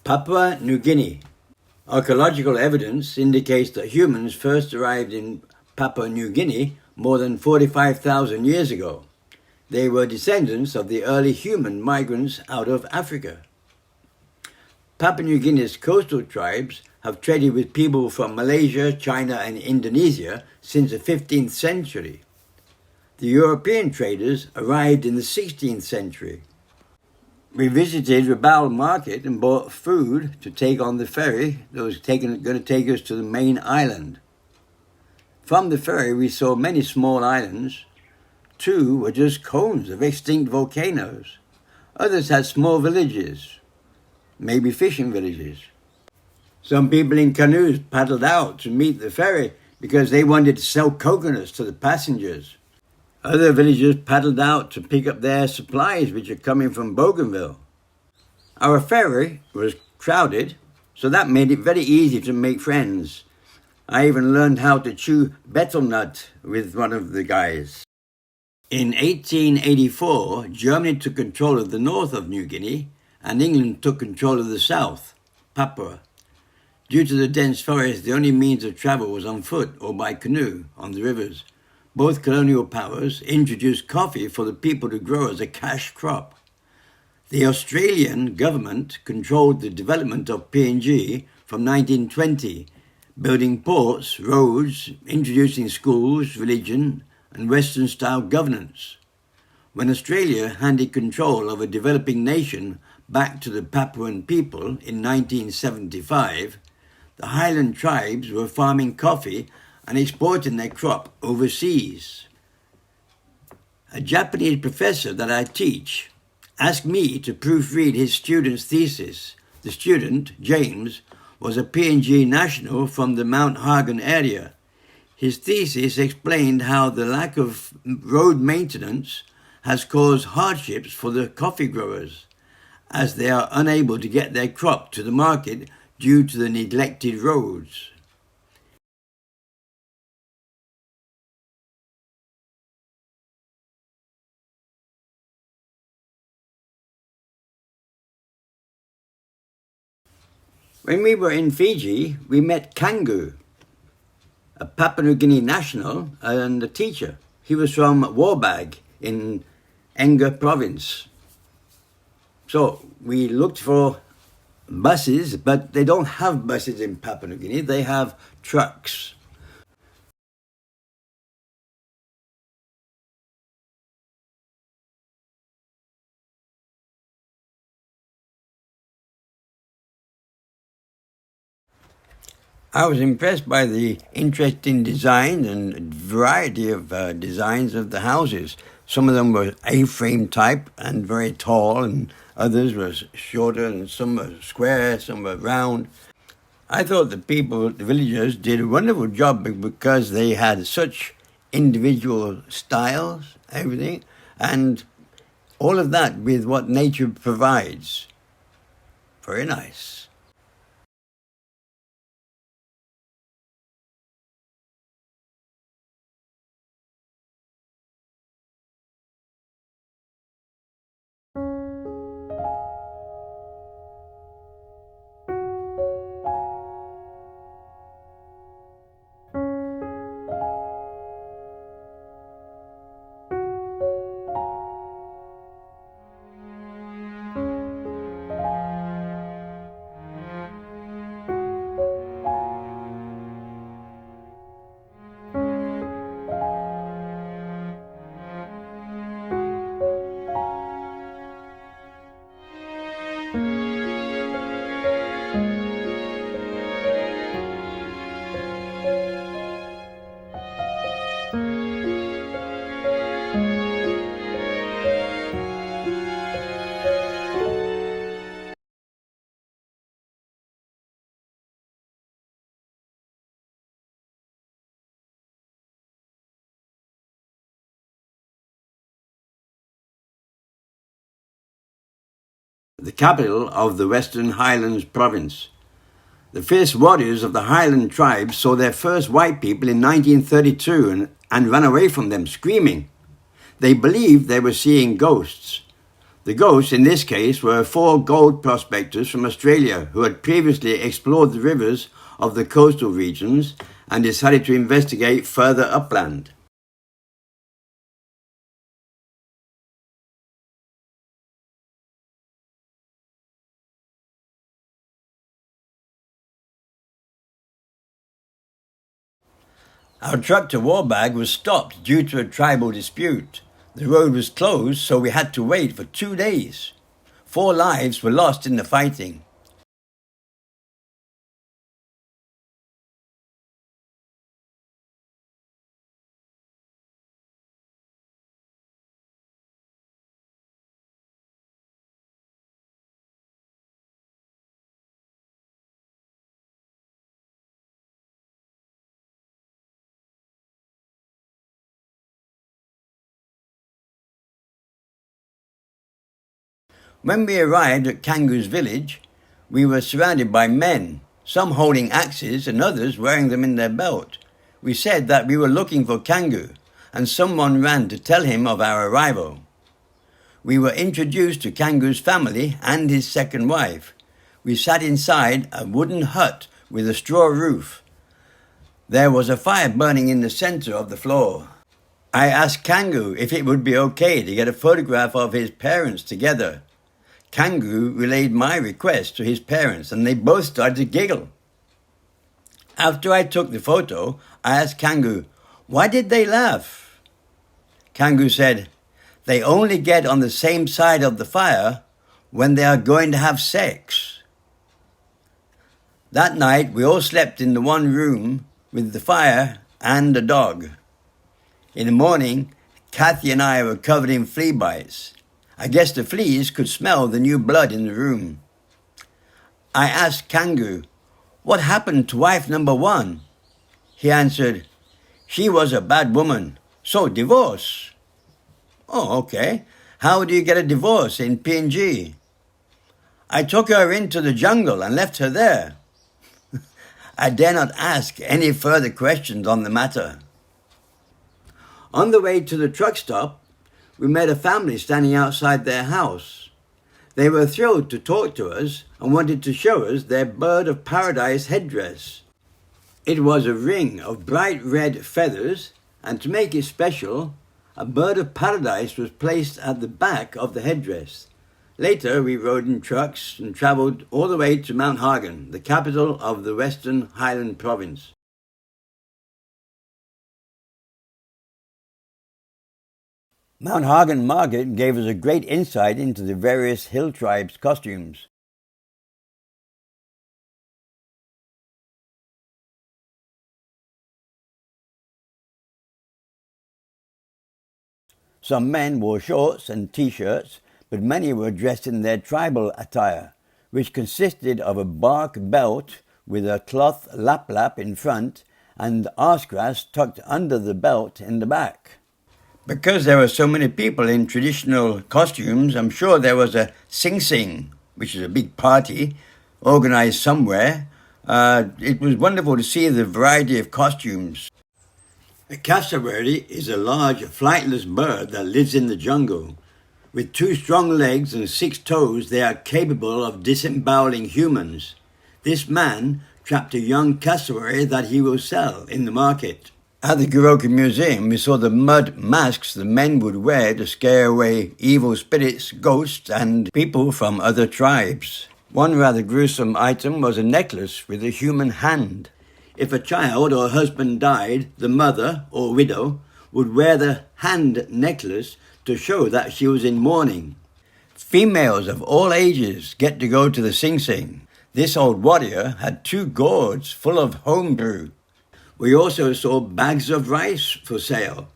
Papua New Guinea. Archaeological evidence indicates that humans first arrived in Papua New Guinea more than 45,000 years ago. They were descendants of the early human migrants out of Africa. Papua New Guinea's coastal tribes have traded with people from Malaysia, China, and Indonesia since the 15th century. The European traders arrived in the 16th century. We visited Rabaul market and bought food to take on the ferry that was going to take us to the main island. From the ferry we saw many small islands. 2 were just cones of extinct volcanoes. Others had small villages, maybe fishing villages. Some people in canoes paddled out to meet the ferry because they wanted to sell coconuts to the passengers. Other villagers paddled out to pick up their supplies which are coming from Bougainville. Our ferry was crowded, so that made it very easy to make friends. I even learned how to chew betel nut with one of the guys. In 1884, Germany took control of the north of New Guinea and England took control of the south, Papua. Due to the dense forest, the only means of travel was on foot or by canoe on the rivers. Both colonial powers introduced coffee for the people to grow as a cash crop. The Australian government controlled the development of PNG from 1920, building ports, roads, introducing schools, religion, and Western-style governance. When Australia handed control of a developing nation back to the Papuan people in 1975, the Highland tribes were farming coffee and exporting their crop overseas. A Japanese professor that I teach asked me to proofread his student's thesis. The student, James, was a PNG national from the Mount Hagen area. His thesis explained how the lack of road maintenance has caused hardships for the coffee growers, as they are unable to get their crop to the market due to the neglected roads. When we were in Fiji, we met Kangu, a Papua New Guinea national and a teacher. He was from Wabag in Enga Province. So we looked for buses, but they don't have buses in Papua New Guinea. They have trucks. I was impressed by the interesting design and variety of designs of the houses. Some of them were A-frame type and very tall, and others were shorter, and some were square, some were round. I thought the people, the villagers, did a wonderful job because they had such individual styles, everything, and all of that with what nature provides. Very nice. The capital of the Western Highlands province. The fierce warriors of the Highland tribes saw their first white people in 1932 and ran away from them screaming. They believed they were seeing ghosts. The ghosts in this case were 4 gold prospectors from Australia who had previously explored the rivers of the coastal regions and decided to investigate further upland. Our truck to Wabag was stopped due to a tribal dispute. The road was closed, so we had to wait for 2 days. 4 lives were lost in the fighting. When we arrived at Kangu's village, we were surrounded by men, some holding axes and others wearing them in their belt. We said that we were looking for Kangu, and someone ran to tell him of our arrival. We were introduced to Kangu's family and his second wife. We sat inside a wooden hut with a straw roof. There was a fire burning in the center of the floor. I asked Kangu if it would be okay to get a photograph of his parents together. Kangu relayed my request to his parents, and they both started to giggle. After I took the photo, I asked Kangu, why did they laugh? Kangu said, they only get on the same side of the fire when they are going to have sex. That night, we all slept in the one room with the fire and a dog. In the morning, Kathy and I were covered in flea bites. I guess the fleas could smell the new blood in the room. I asked Kangu, what happened to wife number 1? He answered, she was a bad woman, so divorce. Oh, okay. How do you get a divorce in PNG? I took her into the jungle and left her there. I dare not ask any further questions on the matter. On the way to the truck stop, we met a family standing outside their house. They were thrilled to talk to us and wanted to show us their bird of paradise headdress. It was a ring of bright red feathers, and to make it special, a bird of paradise was placed at the back of the headdress. Later, we rode in trucks and travelled all the way to Mount Hagen, the capital of the Western Highland Province. Mount Hagen Market gave us a great insight into the various hill tribes' costumes. Some men wore shorts and t-shirts, but many were dressed in their tribal attire, which consisted of a bark belt with a cloth lap-lap in front and arse-grass tucked under the belt in the back. Because there were so many people in traditional costumes, I'm sure there was a sing-sing, which is a big party, organized somewhere. It was wonderful to see the variety of costumes. A cassowary is a large flightless bird that lives in the jungle. With 2 strong legs and 6 toes, they are capable of disemboweling humans. This man trapped a young cassowary that he will sell in the market. At the Goroka Museum, we saw the mud masks the men would wear to scare away evil spirits, ghosts, and people from other tribes. One rather gruesome item was a necklace with a human hand. If a child or husband died, the mother or widow would wear the hand necklace to show that she was in mourning. Females of all ages get to go to the Sing Sing. This old warrior had 2 gourds full of home brew. We also saw bags of rice for sale.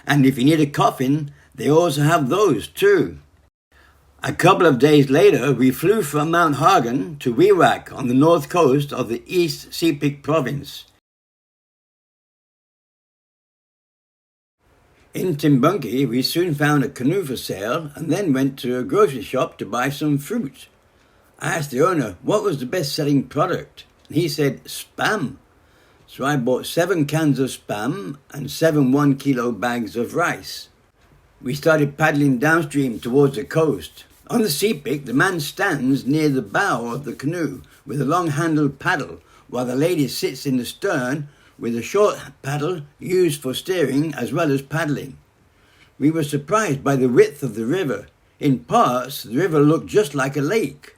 And if you need a coffin, they also have those too. A couple of days later, we flew from Mount Hagen to Wewak on the north coast of the East Sepik Province. In Timbunki, we soon found a canoe for sale and then went to a grocery shop to buy some fruit. I asked the owner what was the best-selling product, and he said Spam. So I bought 7 cans of Spam and 7 1-kilo bags of rice. We started paddling downstream towards the coast. On the Sepik, the man stands near the bow of the canoe with a long-handled paddle, while the lady sits in the stern with a short paddle used for steering as well as paddling. We were surprised by the width of the river. In parts, the river looked just like a lake.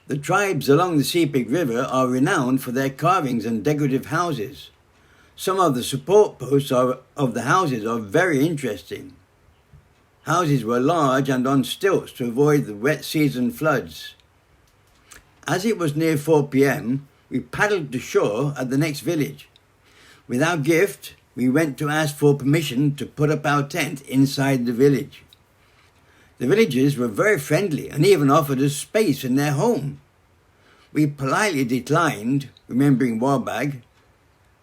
The tribes along the Sepik River are renowned for their carvings and decorative houses. Some of the support posts of the houses are very interesting. Houses were large and on stilts to avoid the wet season floods. As it was near 4 p.m, we paddled to shore at the next village. With our gift, we went to ask for permission to put up our tent inside the village. The villagers were very friendly and even offered us space in their home. We politely declined, remembering Wabag,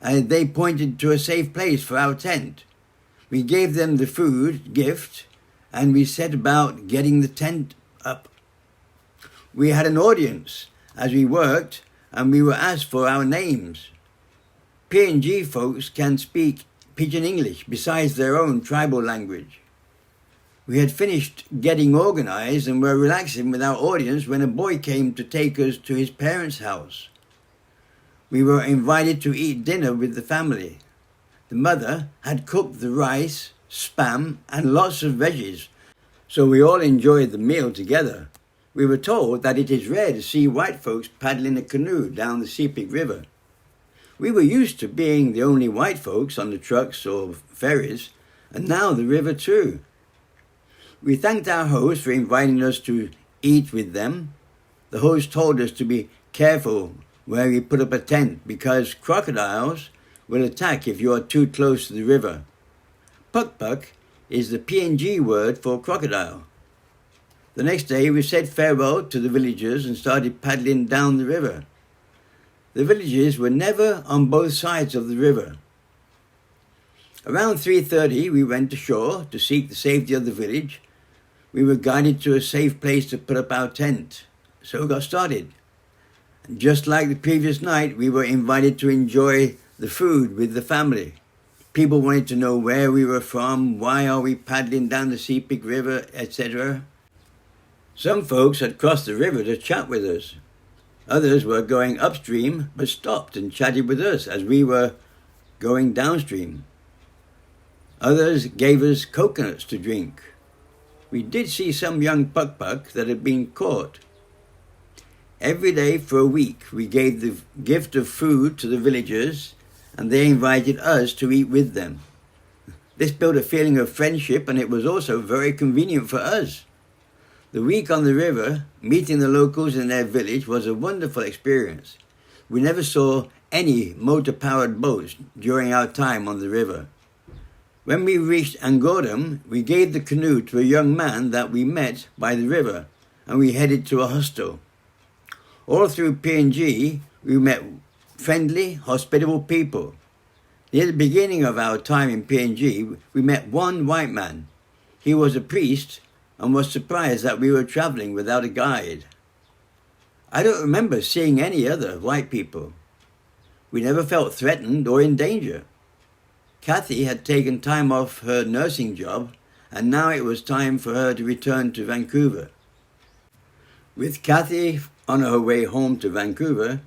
and they pointed to a safe place for our tent. We gave them the food gift, and we set about getting the tent up. We had an audience as we worked, and we were asked for our names. PNG folks can speak Pidgin English besides their own tribal language. We had finished getting organized and were relaxing with our audience when a boy came to take us to his parents' house. We were invited to eat dinner with the family. The mother had cooked the rice, spam, and lots of veggies, so we all enjoyed the meal together. We were told that it is rare to see white folks paddling a canoe down the Sepik River. We were used to being the only white folks on the trucks or ferries, and now the river too. We thanked our host for inviting us to eat with them. The host told us to be careful where we put up a tent because crocodiles will attack if you are too close to the river. Puk-puk is the PNG word for crocodile. The next day we said farewell to the villagers and started paddling down the river. The villages were never on both sides of the river. Around 3:30 we went ashore to seek the safety of the village. We were guided to a safe place to put up our tent, so we got started. And just like the previous night, we were invited to enjoy the food with the family. People wanted to know where we were from, why are we paddling down the Sepik River, etc. Some folks had crossed the river to chat with us. Others were going upstream but stopped and chatted with us as we were going downstream. Others gave us coconuts to drink. We did see some young puk-puk that had been caught. Every day for a week we gave the gift of food to the villagers and they invited us to eat with them. This built a feeling of friendship and it was also very convenient for us. The week on the river, meeting the locals in their village was a wonderful experience. We never saw any motor-powered boats during our time on the river. When we reached Unguided, we gave the canoe to a young man that we met by the river, and we headed to a hostel. All through PNG, we met friendly, hospitable people. Near the beginning of our time in PNG, we met one white man. He was a priest and was surprised that we were traveling without a guide. I don't remember seeing any other white people. We never felt threatened or in danger. Kathy had taken time off her nursing job, and now it was time for her to return to Vancouver. With Kathy on her way home to Vancouver,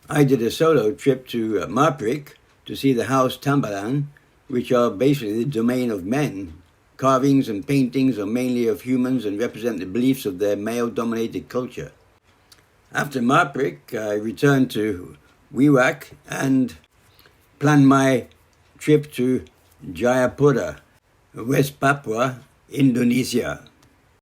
I did a solo trip to Marprik to see the house Tambalang, which are basically the domain of men. Carvings and paintings are mainly of humans and represent the beliefs of their male-dominated culture. After Marprik, I returned to Wewak and planned my trip to Jayapura, West Papua, Indonesia.